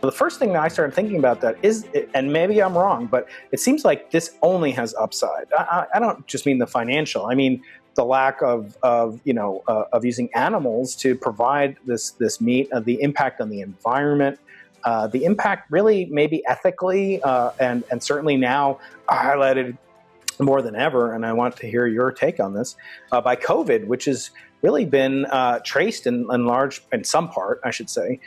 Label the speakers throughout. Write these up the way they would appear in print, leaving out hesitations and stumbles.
Speaker 1: The first thing that I started thinking about that is, and maybe I'm wrong, but it seems like this only has upside. I don't just mean the financial. I mean the lack of using animals to provide this meat, the impact on the environment, the impact really maybe ethically, and certainly now highlighted more than ever. And I want to hear your take on this by COVID, which has really been traced in some part, I should say,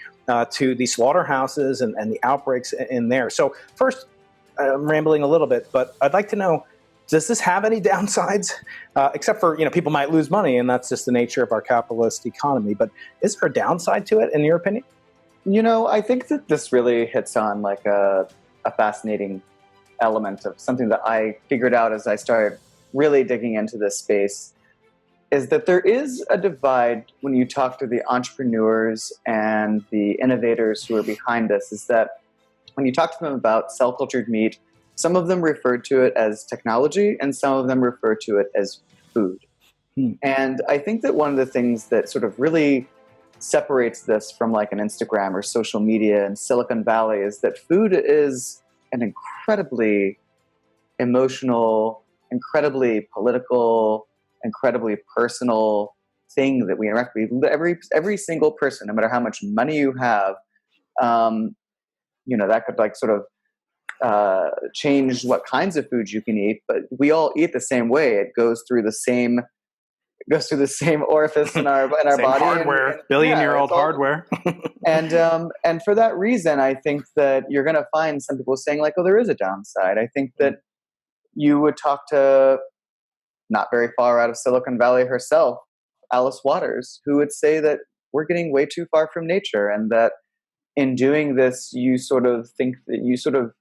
Speaker 1: to the slaughterhouses and the outbreaks in there. So first, I'm rambling a little bit, but I'd like to know, does this have any downsides? Except for, people might lose money, and that's just the nature of our capitalist economy. But is there a downside to it, in your opinion?
Speaker 2: I think that this really hits on like a fascinating element of something that I figured out as I started really digging into this space, is that there is a divide when you talk to the entrepreneurs and the innovators who are behind this, is that when you talk to them about cell-cultured meat, some of them refer to it as technology and some of them refer to it as food. And I think that one of the things that sort of really separates this from like an Instagram or social media in Silicon Valley is that food is an incredibly emotional, incredibly political, incredibly personal thing that we interact with. Every single person, no matter how much money you have, that could like sort of change what kinds of foods you can eat, but we all eat the same way. It goes through the same orifice in our
Speaker 1: Same
Speaker 2: body.
Speaker 1: Hardware, billion-year-old hardware.
Speaker 2: and for that reason, I think that you're going to find some people saying like, oh, there is a downside. I think that you would talk to, not very far out of Silicon Valley herself, Alice Waters, who would say that we're getting way too far from nature, and that in doing this, you sort of think that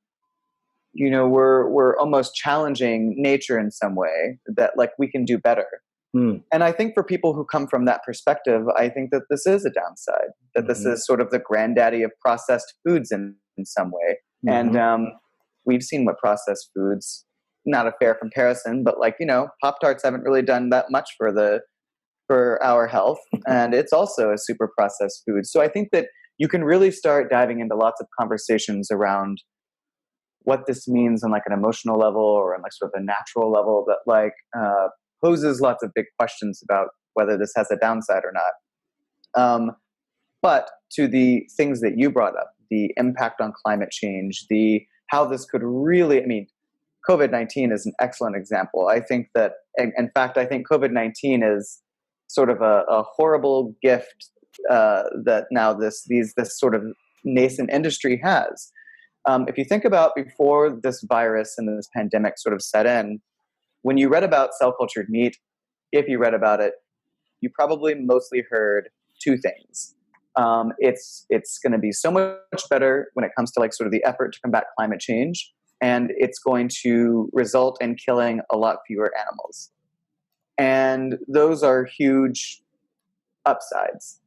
Speaker 2: we're almost challenging nature in some way, that like we can do better. And I think for people who come from that perspective, I think that this is a downside, that this is sort of the granddaddy of processed foods in some way. And we've seen what processed foods, not a fair comparison, but like, Pop-Tarts haven't really done that much for our health. And it's also a super processed food. So I think that you can really start diving into lots of conversations around what this means on like an emotional level or on like sort of a natural level that like poses lots of big questions about whether this has a downside or not. But to the things that you brought up, the impact on climate change, how this could really, COVID-19 is an excellent example. I think that, in fact, I think COVID-19 is sort of a horrible gift that now this sort of nascent industry has. If you think about before this virus and this pandemic sort of set in, when you read about cell-cultured meat, if you read about it, you probably mostly heard two things. It's going to be so much better when it comes to like sort of the effort to combat climate change, and it's going to result in killing a lot fewer animals. And those are huge upsides.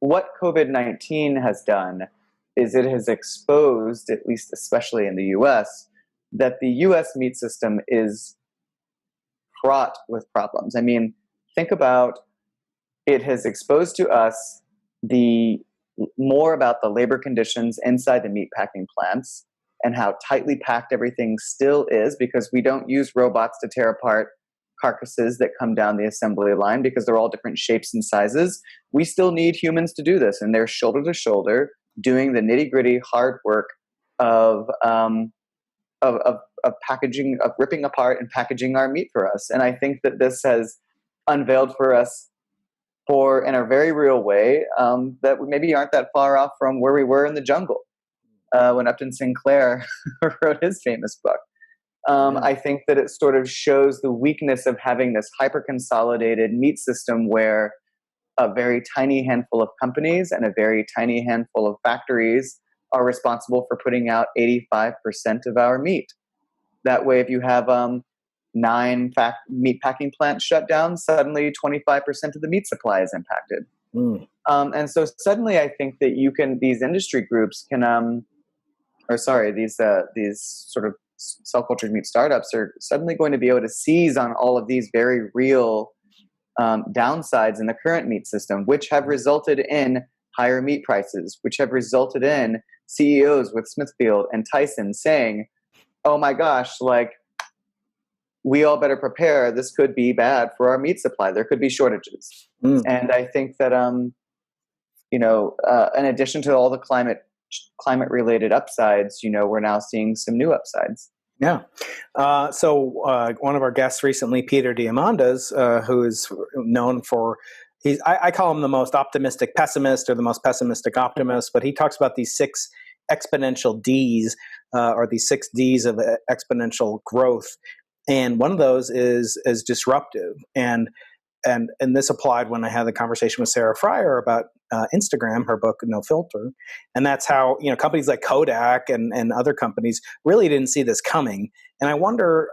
Speaker 2: What COVID-19 has done is it has exposed, at least especially in the US, that the US meat system is fraught with problems. Think about, it has exposed to us more about the labor conditions inside the meatpacking plants and how tightly packed everything still is, because we don't use robots to tear apart carcasses that come down the assembly line because they're all different shapes and sizes. We still need humans to do this, and they're shoulder to shoulder doing the nitty-gritty hard work of packaging, of ripping apart and packaging our meat for us. And I think that this has unveiled for us, in a very real way, that we maybe aren't that far off from where we were in the jungle when Upton Sinclair wrote his famous book. I think that it sort of shows the weakness of having this hyper-consolidated meat system where a very tiny handful of companies and a very tiny handful of factories are responsible for putting out 85% of our meat. That way, if you have 9 meat packing plants shut down, suddenly 25% of the meat supply is impacted. And so suddenly I think that these industry groups can, these sort of cell-cultured meat startups are suddenly going to be able to seize on all of these very real downsides in the current meat system, which have resulted in higher meat prices, which have resulted in CEOs with Smithfield and Tyson saying, oh my gosh, like, we all better prepare. This could be bad for our meat supply. There could be shortages. And I think that, in addition to all the climate related upsides, we're now seeing some new upsides.
Speaker 1: Yeah. So one of our guests recently, Peter Diamandis, who is known for, I call him the most optimistic pessimist or the most pessimistic optimist, but he talks about these 6 exponential Ds, or these 6 Ds of exponential growth. And one of those is disruptive. And this applied when I had the conversation with Sarah Fryer about Instagram, her book, No Filter. And that's how, companies like Kodak and other companies really didn't see this coming. And I wonder,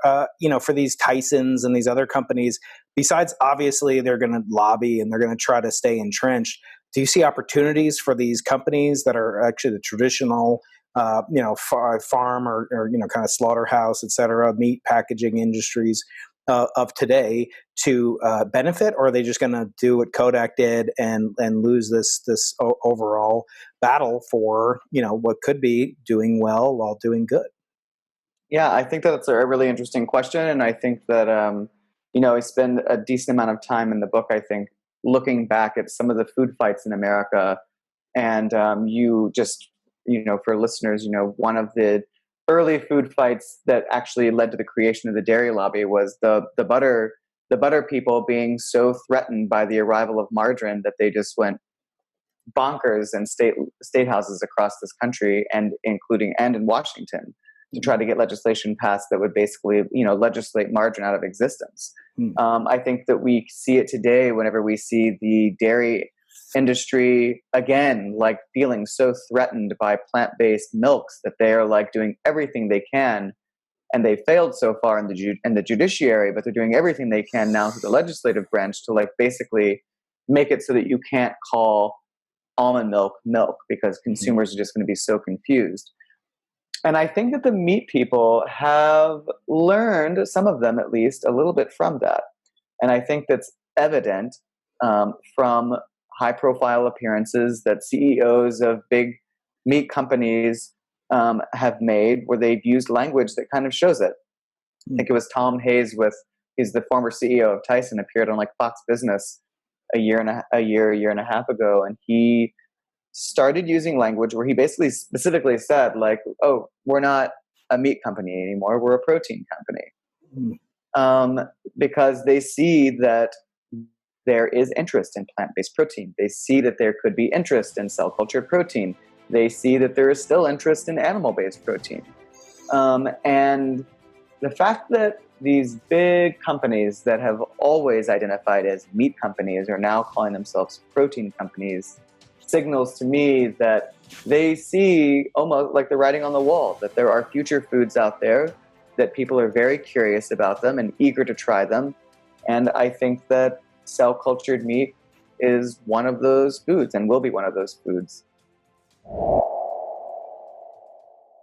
Speaker 1: for these Tysons and these other companies, besides obviously they're going to lobby and they're going to try to stay entrenched, do you see opportunities for these companies that are actually the traditional farm or kind of slaughterhouse, et cetera, meat packaging industries of today to benefit, or are they just going to do what Kodak did and lose this overall battle for what could be doing well while doing good?
Speaker 2: Yeah, I think that's a really interesting question, and I think that I spend a decent amount of time in the book, I think, looking back at some of the food fights in America, and for listeners, one of the early food fights that actually led to the creation of the dairy lobby was the butter people being so threatened by the arrival of margarine that they just went bonkers in state houses across this country and in Washington to try to get legislation passed that would basically legislate margarine out of existence. I think that we see it today whenever we see the dairy industry again, like feeling so threatened by plant-based milks that they are like doing everything they can, and they failed so far in the judiciary, but they're doing everything they can now through the legislative branch to like basically make it so that you can't call almond milk because consumers are just going to be so confused. And I think that the meat people have learned, some of them at least, a little bit from that. And I think that's evident from high-profile appearances that CEOs of big meat companies have made, where they've used language that kind of shows it. I think it was Tom Hayes, he's the former CEO of Tyson, appeared on like Fox Business a year and a half ago, and he started using language where he basically specifically said, like, oh, we're not a meat company anymore, we're a protein company. Because they see that there is interest in plant-based protein. They see that there could be interest in cell-cultured protein. They see that there is still interest in animal-based protein. And the fact that these big companies that have always identified as meat companies are now calling themselves protein companies signals to me that they see almost like the writing on the wall, that there are future foods out there, that people are very curious about them and eager to try them. And I think that cell-cultured meat is one of those foods and will be one of those foods.